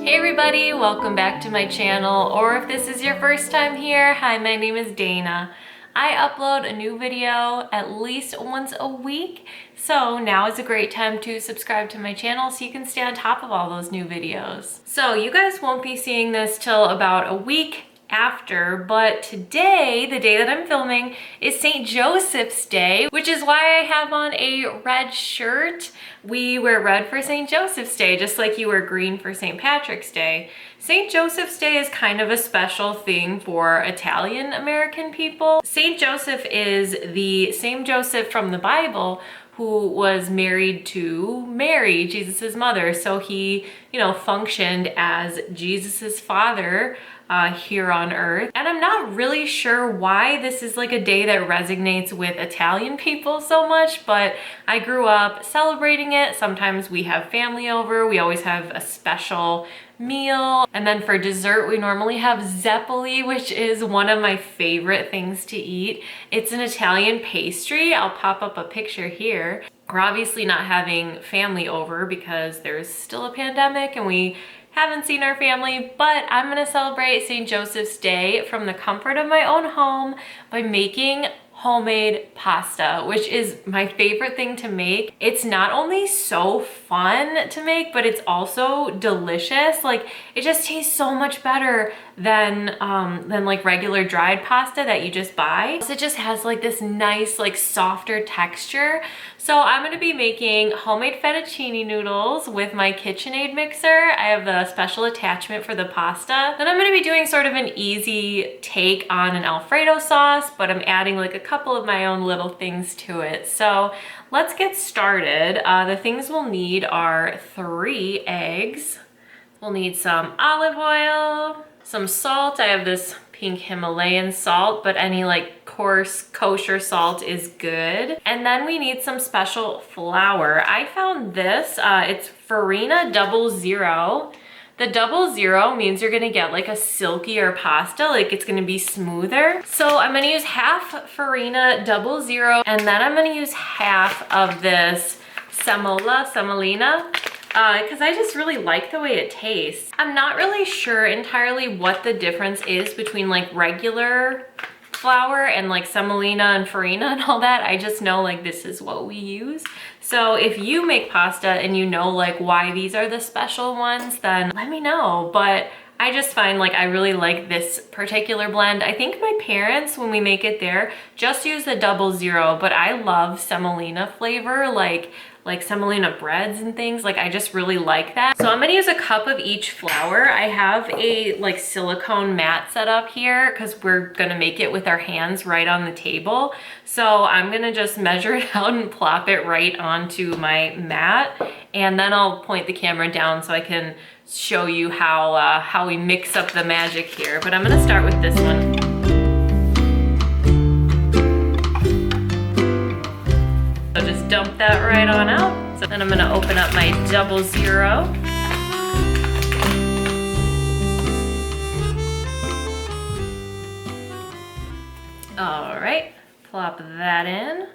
Hey everybody, welcome back to my channel, or if this is your first time here, hi, my name is Dana. I upload a new video at least once a week, so now is a great time to subscribe to my channel so you can stay on top of all those new videos. So you guys won't be seeing this till about a week after, but today, the day that I'm filming, is St. Joseph's Day, which is why I have on a red shirt. We wear red for St. Joseph's Day, just like you wear green for St. Patrick's Day. St. Joseph's Day is kind of a special thing for Italian American people. St. Joseph is the same Joseph from the Bible who was married to Mary, Jesus's mother. So he, functioned as Jesus's father here on earth. And I'm not really sure why this is like a day that resonates with Italian people so much, but I grew up celebrating it. Sometimes we have family over. We always have a special meal. And then for dessert, we normally have zeppoli, which is one of my favorite things to eat. It's an Italian pastry. I'll pop up a picture here. We're obviously not having family over because there's still a pandemic and we haven't seen our family, but I'm gonna celebrate St. Joseph's Day from the comfort of my own home by making homemade pasta, which is my favorite thing to make. It's not only so fun to make, but it's also delicious. Like, it just tastes so much better than like regular dried pasta that you just buy. So it just has like this nice, like softer texture. So I'm gonna be making homemade fettuccine noodles with my Kitchenaid mixer. I have the special attachment for the pasta. Then I'm gonna be doing sort of an easy take on an Alfredo sauce, but I'm adding like a couple of my own little things to it. So let's get started. The things we'll need are 3 eggs. We'll need some olive oil, some salt. I have this pink Himalayan salt, but any like coarse kosher salt is good. And then we need some special flour. I found this, it's Farina 00. The 00 means you're gonna get like a silkier pasta, like it's gonna be smoother. So I'm gonna use half Farina 00, and then I'm gonna use half of this semolina, because I just really like the way it tastes. I'm not really sure entirely what the difference is between like regular flour and like semolina and farina and all that. I just know like this is what we use. So if you make pasta and you know like why these are the special ones, then let me know. But I just find like I really like this particular blend. I think my parents, when we make it there, just use the 00, but I love semolina flavor, like semolina breads and things. Like, I just really like that. So I'm gonna use a cup of each flour. I have a like silicone mat set up here because we're gonna make it with our hands right on the table. So I'm gonna just measure it out and plop it right onto my mat. And then I'll point the camera down so I can show you how we mix up the magic here. But I'm gonna start with this one. So just dump that right on out. So then I'm gonna open up my 00. All right, plop that in.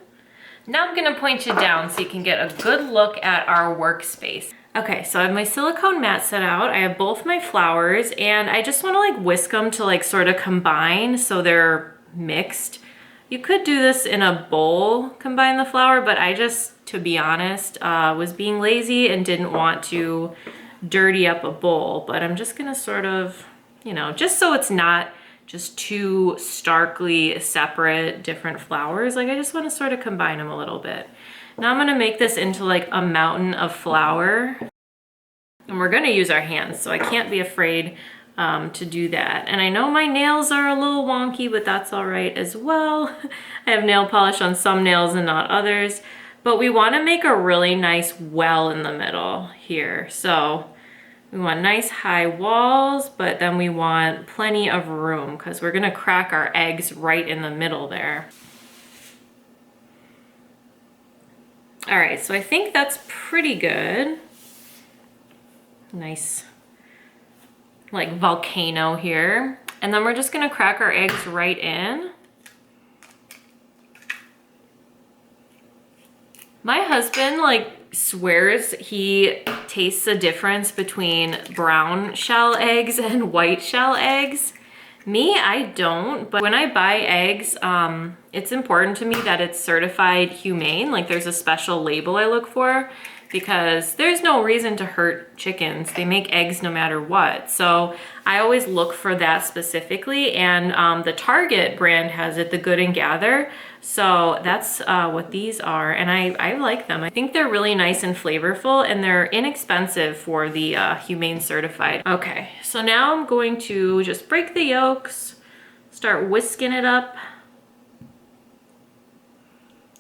Now I'm gonna point you down so you can get a good look at our workspace. Okay, so I have my silicone mat set out. I have both my flours, and I just wanna like whisk them to like sort of combine so they're mixed. You could do this in a bowl, combine the flour, but I just, to be honest, was being lazy and didn't want to dirty up a bowl. But I'm just gonna sort of, just so it's not just two starkly separate different flours, like I just wanna sort of combine them a little bit. Now I'm gonna make this into like a mountain of flour. And we're gonna use our hands, so I can't be afraid to do that. And I know my nails are a little wonky, but that's all right as well. I have nail polish on some nails and not others, but we want to make a really nice well in the middle here. So we want nice high walls, but then we want plenty of room because we're gonna crack our eggs right in the middle there. All right, so I think that's pretty good. Nice like volcano here. And then we're just gonna crack our eggs right in. My husband like swears he tastes a difference between brown shell eggs and white shell eggs. Me, I don't, but when I buy eggs, it's important to me that it's certified humane. Like there's a special label I look for because there's no reason to hurt chickens. They make eggs no matter what. So I always look for that specifically, and the Target brand has it, the Good and Gather. So that's what these are, and I like them. I think they're really nice and flavorful, and they're inexpensive for the humane certified. Okay, so now I'm going to just break the yolks, start whisking it up.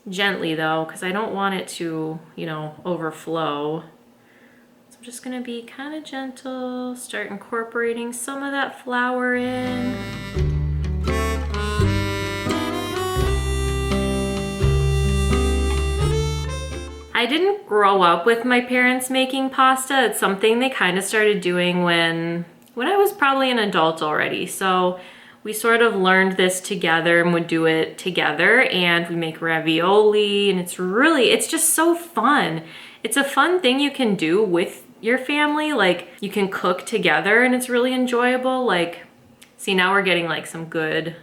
Gently though, because I don't want it to, you know, overflow. So I'm just gonna be kind of gentle, start incorporating some of that flour in. I didn't grow up with my parents making pasta. It's something they kind of started doing when I was probably an adult already. So we sort of learned this together and would do it together, and we make ravioli, and it's just so fun. It's a fun thing you can do with your family. Like you can cook together and it's really enjoyable. Like, see, now we're getting like some good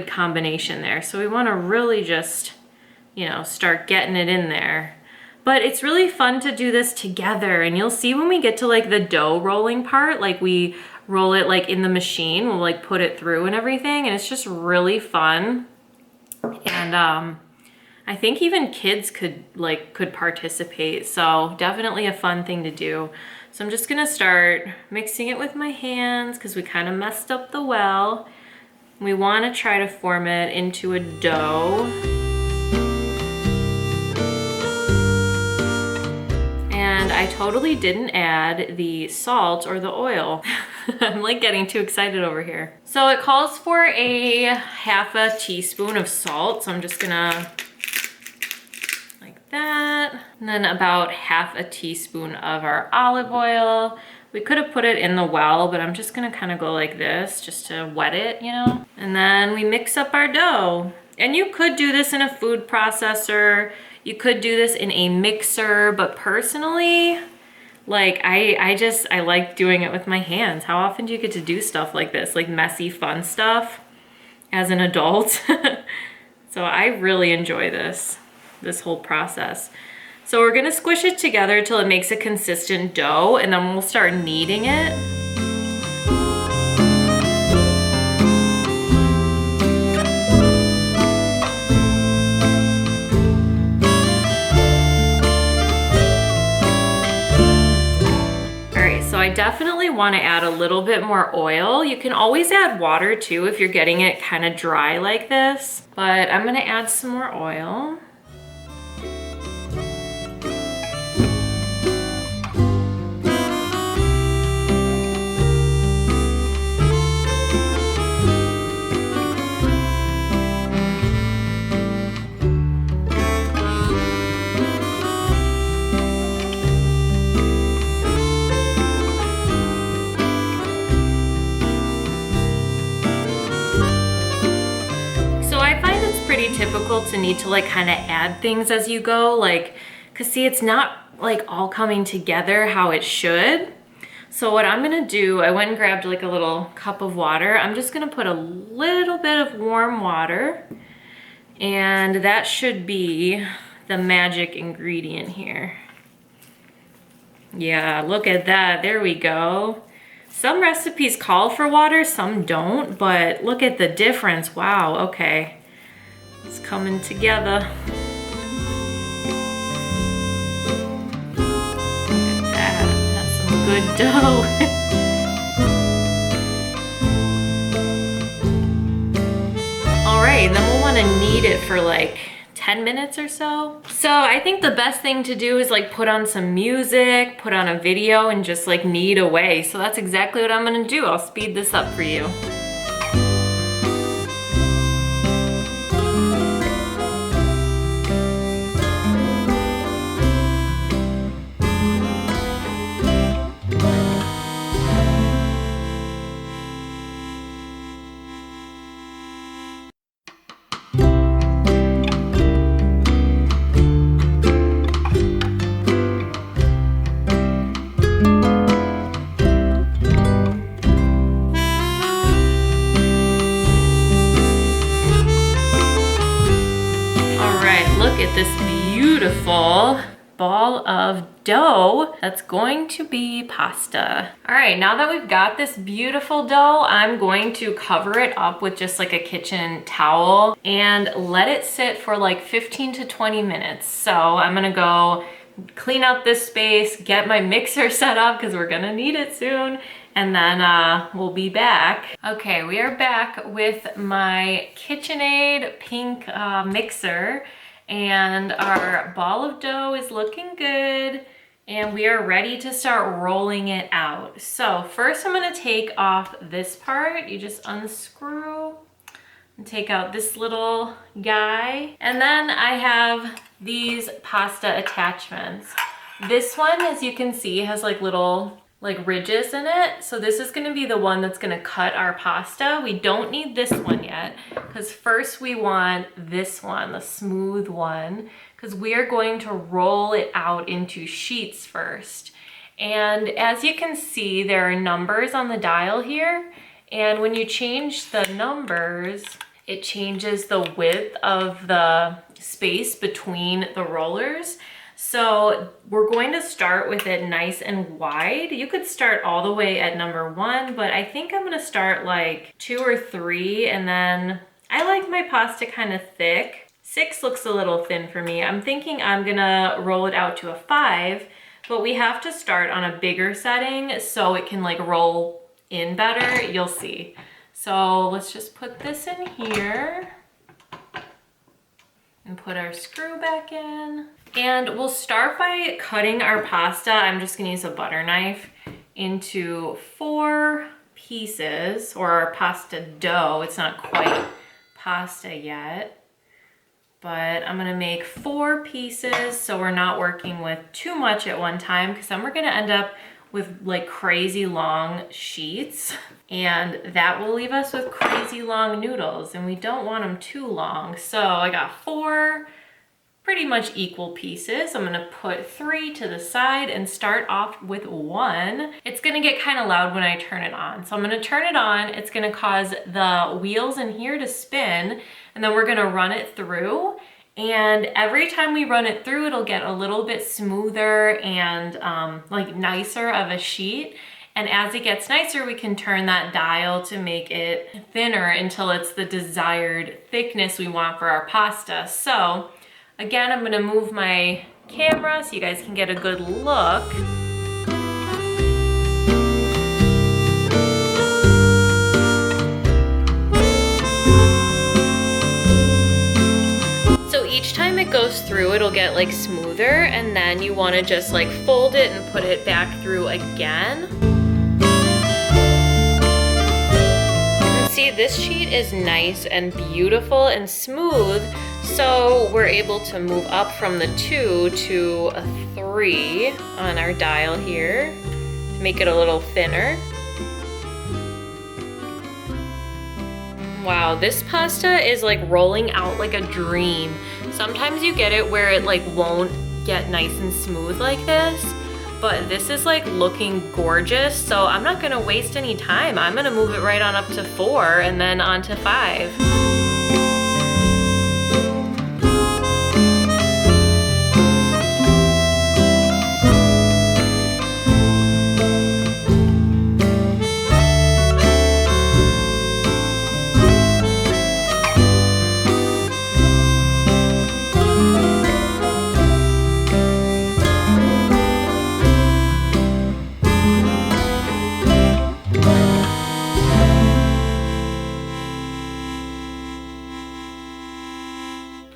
combination there. So we want to really just, you know, start getting it in there. But it's really fun to do this together, and you'll see when we get to like the dough rolling part, like we roll it like in the machine, we'll like put it through and everything, and it's just really fun. And I think even kids could participate, so definitely a fun thing to do. So I'm just gonna start mixing it with my hands because we kind of messed up the well. We want to try to form it into a dough. And I totally didn't add the salt or the oil. I'm like getting too excited over here. So it calls for a half a teaspoon of salt. So I'm just gonna, like that. And then about half a teaspoon of our olive oil. We could have put it in the well, but I'm just gonna kind of go like this just to wet it, you know? And then we mix up our dough. And you could do this in a food processor. You could do this in a mixer, but personally, like I like doing it with my hands. How often do you get to do stuff like this, like messy, fun stuff as an adult? So I really enjoy this whole process. So we're gonna squish it together till it makes a consistent dough, and then we'll start kneading it. I definitely want to add a little bit more oil. You can always add water too if you're getting it kind of dry like this, but I'm going to add some more oil. Typical to need to like kind of add things as you go, like, cause see, it's not like all coming together how it should. So what I'm gonna do, I went and grabbed like a little cup of water. I'm just gonna put a little bit of warm water, and that should be the magic ingredient here. Yeah, look at that, there we go. Some recipes call for water, some don't, but look at the difference. Wow, okay. It's coming together. Look at that. That's some good dough. All right, and then we'll want to knead it for like 10 minutes or so. So I think the best thing to do is like put on some music, put on a video, and just like knead away. So that's exactly what I'm gonna do. I'll speed this up for you. beautiful ball of dough that's going to be pasta. All right, now that we've got this beautiful dough, I'm going to cover it up with just like a kitchen towel and let it sit for like 15 to 20 minutes. So I'm gonna go clean up this space, get my mixer set up because we're gonna need it soon, and then we'll be back. Okay, we are back with my KitchenAid pink mixer, and our ball of dough is looking good, and we are ready to start rolling it out. So first I'm gonna take off this part. You just unscrew and take out this little guy. And then I have these pasta attachments. This one, as you can see, has like little ridges in it. So this is gonna be the one that's gonna cut our pasta. We don't need this one yet, because first we want this one, the smooth one, because we are going to roll it out into sheets first. And as you can see, there are numbers on the dial here. And when you change the numbers, it changes the width of the space between the rollers. So we're going to start with it nice and wide. You could start all the way at number 1, but I think I'm gonna start like 2 or 3, and then I like my pasta kind of thick. 6 looks a little thin for me. I'm thinking I'm gonna roll it out to a 5, but we have to start on a bigger setting so it can like roll in better. You'll see. So let's just put this in here and put our screw back in. And we'll start by cutting our pasta. I'm just gonna use a butter knife into 4 pieces, or our pasta dough. It's not quite pasta yet, but I'm gonna make 4 pieces so we're not working with too much at one time, because then we're gonna end up with like crazy long sheets, and that will leave us with crazy long noodles, and we don't want them too long. So I got 4 pretty much equal pieces. I'm gonna put 3 to the side and start off with 1. It's gonna get kind of loud when I turn it on. So I'm gonna turn it on. It's gonna cause the wheels in here to spin, and then we're gonna run it through. And every time we run it through, it'll get a little bit smoother and like nicer of a sheet. And as it gets nicer, we can turn that dial to make it thinner until it's the desired thickness we want for our pasta. So again, I'm gonna move my camera so you guys can get a good look. So each time it goes through, it'll get like smoother, and then you wanna just like fold it and put it back through again. And see, this sheet is nice and beautiful and smooth. So we're able to move up from the 2 to a 3 on our dial here to make it a little thinner. Wow, this pasta is like rolling out like a dream. Sometimes you get it where it like won't get nice and smooth like this, but this is like looking gorgeous. So I'm not gonna waste any time. I'm gonna move it right on up to 4 and then on to 5.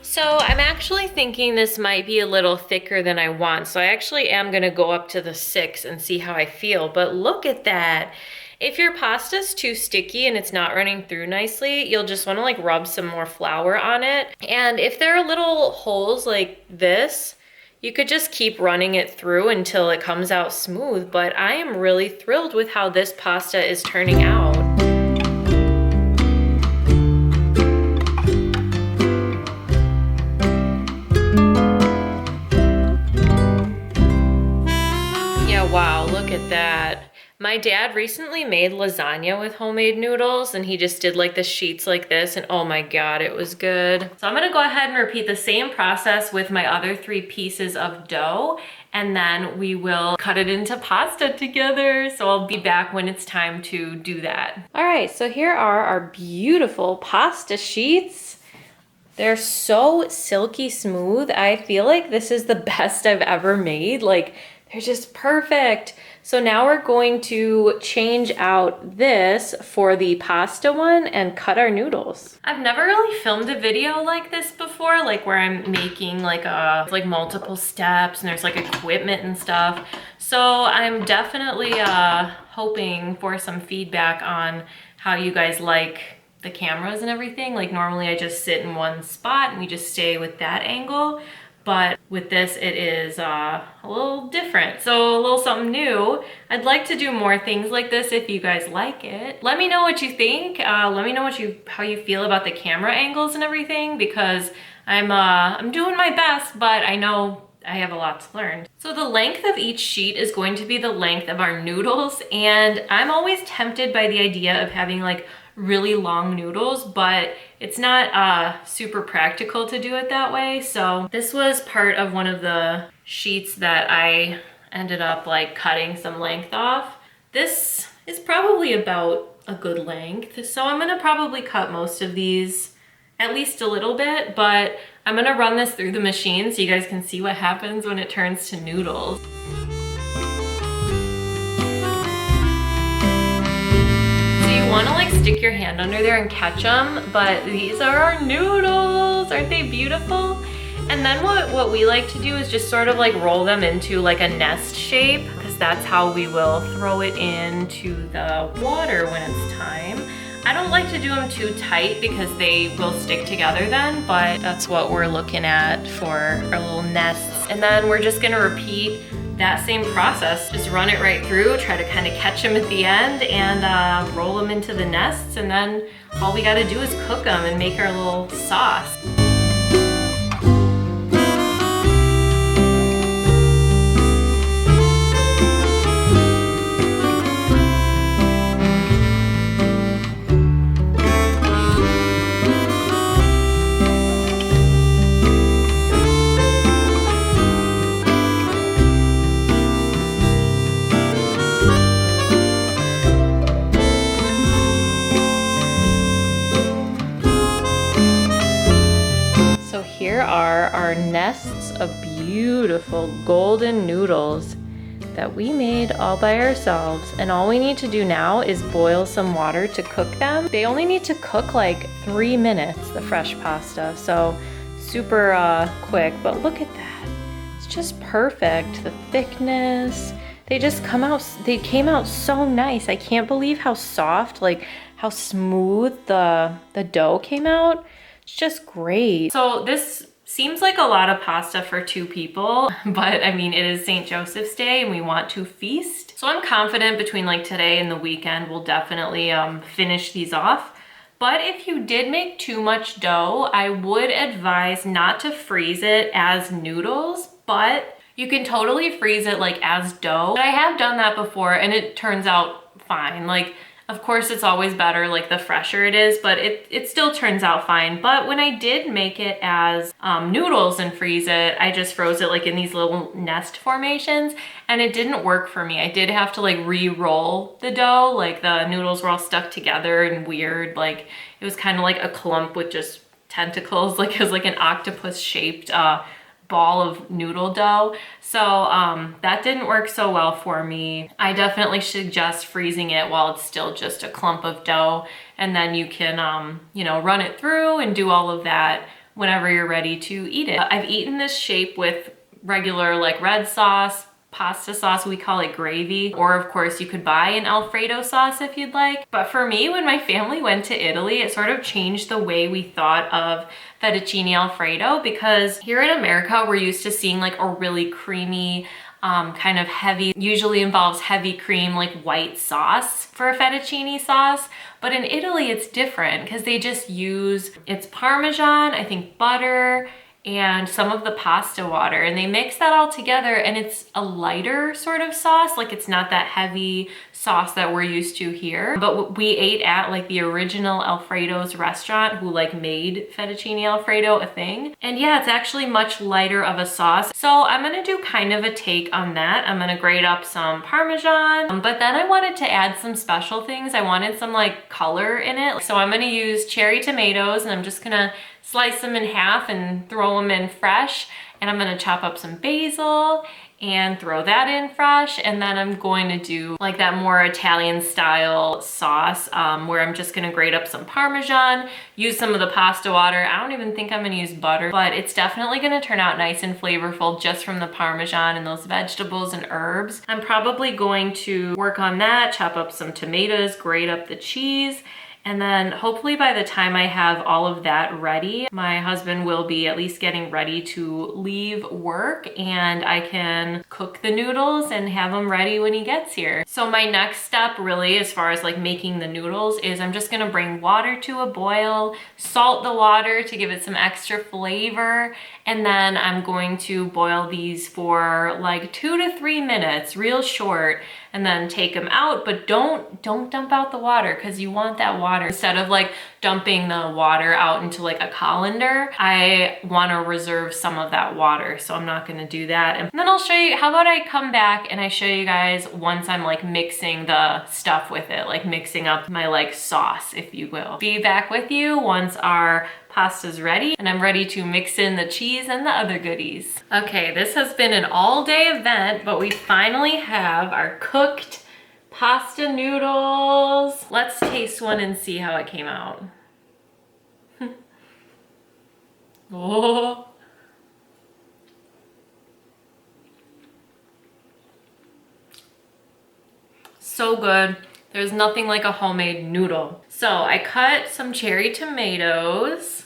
So I'm actually thinking this might be a little thicker than I want. So I actually am gonna go up to the 6 and see how I feel, but look at that. If your pasta's too sticky and it's not running through nicely, you'll just wanna like rub some more flour on it. And if there are little holes like this, you could just keep running it through until it comes out smooth, but I am really thrilled with how this pasta is turning out. Wow, look at that. My dad recently made lasagna with homemade noodles, and he just did like the sheets like this, and oh my God, it was good. So I'm gonna go ahead and repeat the same process with my other 3 pieces of dough, and then we will cut it into pasta together. So I'll be back when it's time to do that. All right, so here are our beautiful pasta sheets. They're so silky smooth. I feel like this is the best I've ever made. Like, they're just perfect. So now we're going to change out this for the pasta one and cut our noodles. I've never really filmed a video like this before, like where I'm making like multiple steps and there's like equipment and stuff. So I'm definitely hoping for some feedback on how you guys like the cameras and everything. Like normally I just sit in one spot and we just stay with that angle. But with this, it is a little different. So a little something new. I'd like to do more things like this if you guys like it. Let me know what you think. Let me know how you feel about the camera angles and everything, because I'm doing my best, but I know I have a lot to learn. So the length of each sheet is going to be the length of our noodles, and I'm always tempted by the idea of having like really long noodles, but it's not super practical to do it that way. So this was part of one of the sheets that I ended up like cutting some length off. This is probably about a good length. So I'm gonna probably cut most of these at least a little bit, but I'm gonna run this through the machine so you guys can see what happens when it turns to noodles. You want to like stick your hand under there and catch them, but these are our noodles. Aren't they beautiful? And then what we like to do is just sort of like roll them into like a nest shape, because that's how we will throw it into the water when it's time. I don't like to do them too tight because they will stick together then, but that's what we're looking at for our little nests. And then we're just gonna repeat that same process. Just run it right through, try to kind of catch them at the end and roll them into the nests, and then all we gotta do is cook them and make our little sauce. Here are our nests of beautiful golden noodles that we made all by ourselves. And all we need to do now is boil some water to cook them. They only need to cook like 3 minutes, the fresh pasta. So super quick, but look at that. It's just perfect. The thickness, they came out so nice. I can't believe how soft, like how smooth the dough came out. It's just great. So this seems like a lot of pasta for 2 people, but I mean, it is St. Joseph's Day and we want to feast. So I'm confident between like today and the weekend, we'll definitely finish these off. But if you did make too much dough, I would advise not to freeze it as noodles, but you can totally freeze it like as dough. I have done that before and it turns out fine. Like, of course, it's always better like the fresher it is, but it still turns out fine. But when I did make it as noodles and freeze it, I just froze it like in these little nest formations, and it didn't work for me. I did have to like re-roll the dough. Like the noodles were all stuck together and weird. Like it was kind of like a clump with just tentacles. Like it was like an octopus shaped ball of noodle dough. So that didn't work so well for me. I definitely suggest freezing it while it's still just a clump of dough, and then you can you know, run it through and do all of that whenever you're ready to eat it. I've eaten this shape with regular like red sauce, pasta sauce, we call it gravy, or of course you could buy an Alfredo sauce if you'd like. But for me, when my family went to Italy, it sort of changed the way we thought of fettuccine Alfredo, because here in America, we're used to seeing like a really creamy, kind of heavy, usually involves heavy cream, like white sauce for a fettuccine sauce. But in Italy, it's different because they just use, it's Parmesan, I think butter, and some of the pasta water, and they mix that all together, and it's a lighter sort of sauce. Like it's not that heavy sauce that we're used to here. But we ate at like the original Alfredo's restaurant, who like made fettuccine Alfredo a thing. And yeah, it's actually much lighter of a sauce. So I'm gonna do kind of a take on that. I'm gonna grate up some Parmesan, but then I wanted to add some special things. I wanted some like color in it. So I'm gonna use cherry tomatoes, and I'm just gonna slice them in half and throw them in fresh. And I'm gonna chop up some basil and throw that in fresh. And then I'm going to do like that more Italian style sauce where I'm just gonna grate up some Parmesan, use some of the pasta water. I don't even think I'm gonna use butter, but it's definitely gonna turn out nice and flavorful just from the Parmesan and those vegetables and herbs. I'm probably going to work on that, chop up some tomatoes, grate up the cheese, and then hopefully by the time I have all of that ready, my husband will be at least getting ready to leave work, and I can cook the noodles and have them ready when he gets here. So my next step really, as far as like making the noodles, is I'm just gonna bring water to a boil, salt the water to give it some extra flavor, and then I'm going to boil these for like 2 to 3 minutes, real short, and then take them out. But don't dump out the water, because you want that water. Instead of like dumping the water out into like a colander, I want to reserve some of that water, so I'm not going to do that. And then I'll show you, how about I come back and I show you guys once I'm like mixing the stuff with it, like mixing up my like sauce, if you will. Be back with you once our pasta's ready and I'm ready to mix in the cheese and the other goodies. Okay, this has been an all-day event, but we finally have our cooked pasta noodles. Let's taste one and see how it came out. Oh. So good. There's nothing like a homemade noodle. So I cut some cherry tomatoes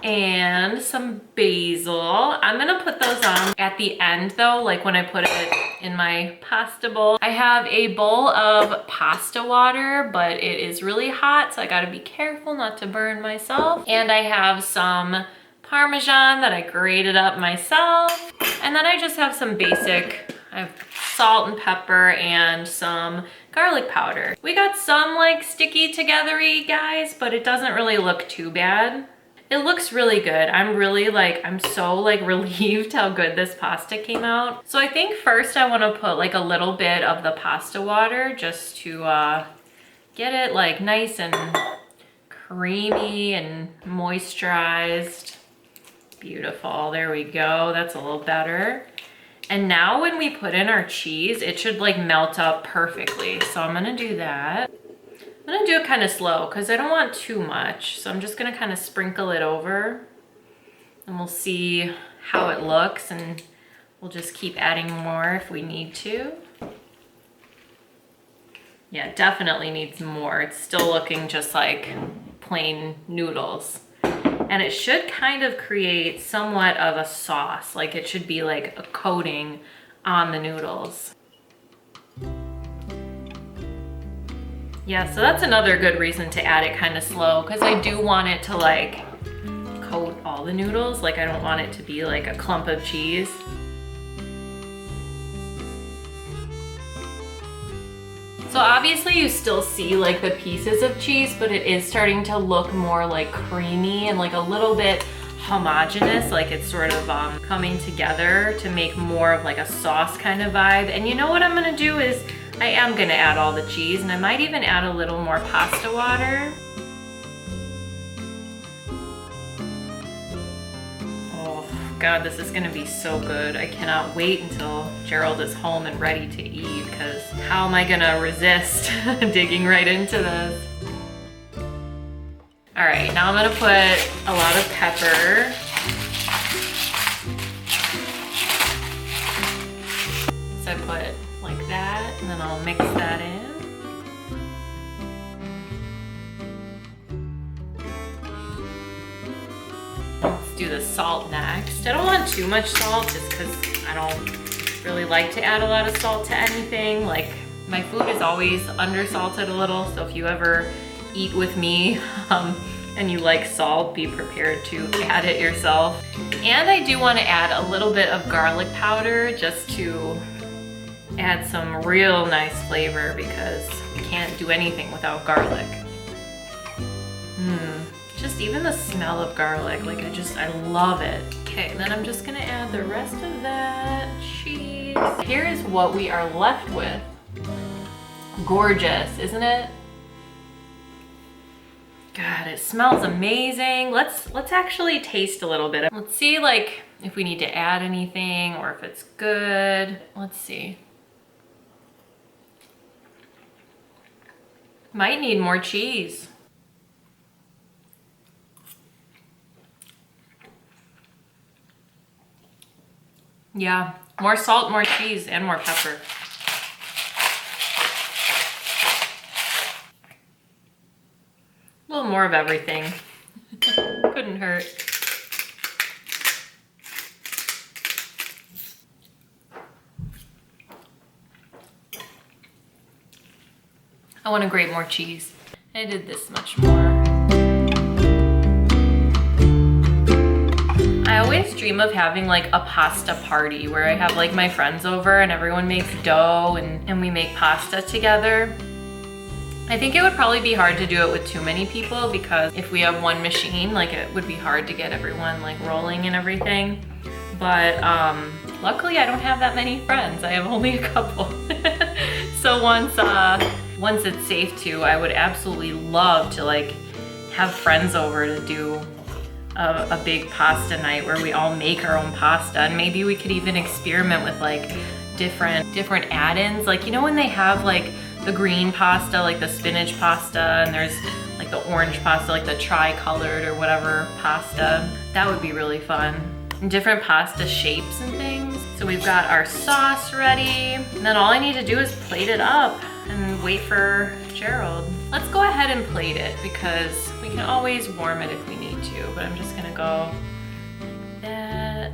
and some basil. I'm gonna put those on at the end though, like when I put it in my pasta bowl. I have a bowl of pasta water, but it is really hot, so I gotta be careful not to burn myself. And I have some Parmesan that I grated up myself. And then I just have some basic, I have salt and pepper and some garlic powder. We got some like sticky togethery guys, but it doesn't really look too bad. It looks really good. I'm so like relieved how good this pasta came out. So I think first I want to put like a little bit of the pasta water just to get it like nice and creamy and moisturized. Beautiful, there we go. That's a little better. And now when we put in our cheese, it should like melt up perfectly. So I'm gonna do that. I'm gonna do it kind of slow because I don't want too much. So I'm just gonna kind of sprinkle it over and we'll see how it looks, and we'll just keep adding more if we need to. Yeah, it definitely needs more. It's still looking just like plain noodles. And it should kind of create somewhat of a sauce. Like it should be like a coating on the noodles. Yeah, so that's another good reason to add it kind of slow, because I do want it to like coat all the noodles. Like I don't want it to be like a clump of cheese. So obviously you still see like the pieces of cheese, but it is starting to look more like creamy and like a little bit homogeneous, like it's sort of coming together to make more of like a sauce kind of vibe. And you know what I'm gonna do is I am gonna add all the cheese, and I might even add a little more pasta water. Oh God, this is gonna be so good. I cannot wait until Gerald is home and ready to eat, because how am I gonna resist digging right into this? All right, now I'm gonna put a lot of pepper. So I put like that, and then I'll mix that in. Let's do the salt next. I don't want too much salt just because I don't really like to add a lot of salt to anything. Like my food is always undersalted a little, so if you ever eat with me, and you like salt, be prepared to add it yourself. And I do want to add a little bit of garlic powder just to add some real nice flavor because you can't do anything without garlic. Just even the smell of garlic, like I love it. Okay, then I'm just gonna add the rest of that cheese. Here is what we are left with. Gorgeous, isn't it? God, it smells amazing. Let's actually taste a little bit. Let's see like if we need to add anything or if it's good. Let's see. Might need more cheese. Yeah, more salt, more cheese, and more pepper. A little more of everything. Couldn't hurt. I want to grate more cheese. I did this much more. I always dream of having like a pasta party where I have like my friends over and everyone makes dough and we make pasta together. I think it would probably be hard to do it with too many people because if we have one machine, like it would be hard to get everyone like rolling and everything. But luckily I don't have that many friends. I have only a couple. So once it's safe to, I would absolutely love to like have friends over to do a big pasta night where we all make our own pasta, and maybe we could even experiment with like different add-ins. Like, you know when they have like the green pasta, like the spinach pasta, and there's like the orange pasta, like the tri-colored or whatever pasta. That would be really fun. And different pasta shapes and things. So we've got our sauce ready, and then all I need to do is plate it up and wait for Gerald. Let's go ahead and plate it because we can always warm it if we need to, but I'm just gonna go like that.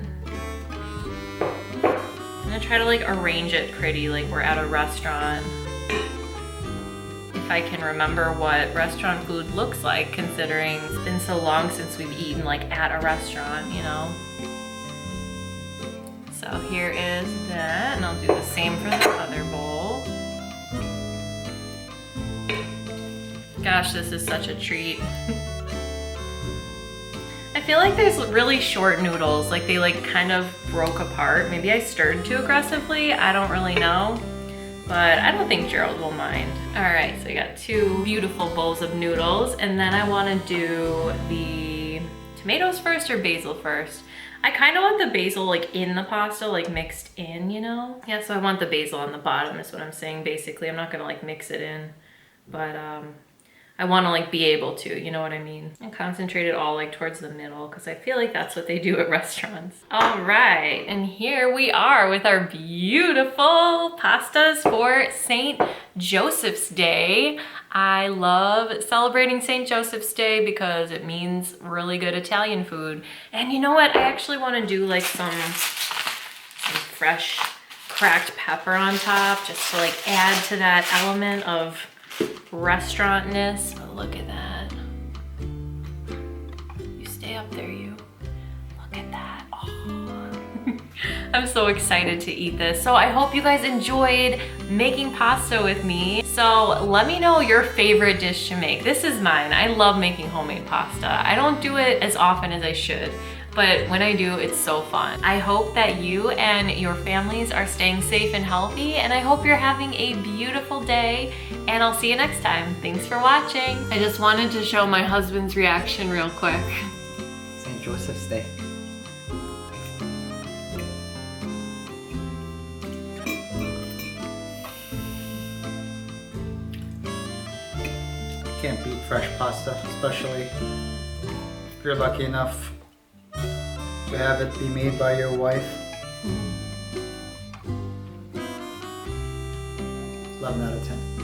I'm gonna try to like arrange it pretty like we're at a restaurant. If I can remember what restaurant food looks like, considering it's been so long since we've eaten like at a restaurant, you know? So here is that, and I'll do the same for the other bowl. Gosh, this is such a treat. I feel like there's really short noodles, like they like kind of broke apart. Maybe I stirred too aggressively, I don't really know. But I don't think Gerald will mind. All right, so I got 2 beautiful bowls of noodles, and then I wanna do the tomatoes first or basil first. I kind of want the basil like in the pasta, like mixed in, you know? Yeah, so I want the basil on the bottom is what I'm saying, basically. I'm not gonna like mix it in, but I wanna like be able to, you know what I mean? And concentrate it all like towards the middle because I feel like that's what they do at restaurants. All right, and here we are with our beautiful pastas for St. Joseph's Day. I love celebrating St. Joseph's Day because it means really good Italian food. And you know what? I actually want to do like some fresh cracked pepper on top just to like add to that element of restaurantness. But look at that. You stay up there, you. Look at that. Oh. I'm so excited to eat this. So I hope you guys enjoyed making pasta with me. So let me know your favorite dish to make. This is mine. I love making homemade pasta. I don't do it as often as I should, but when I do, it's so fun. I hope that you and your families are staying safe and healthy, and I hope you're having a beautiful day, and I'll see you next time. Thanks for watching. I just wanted to show my husband's reaction real quick. St. Joseph's Day. Can't beat fresh pasta, especially if you're lucky enough to have it be made by your wife. 11 out of 10.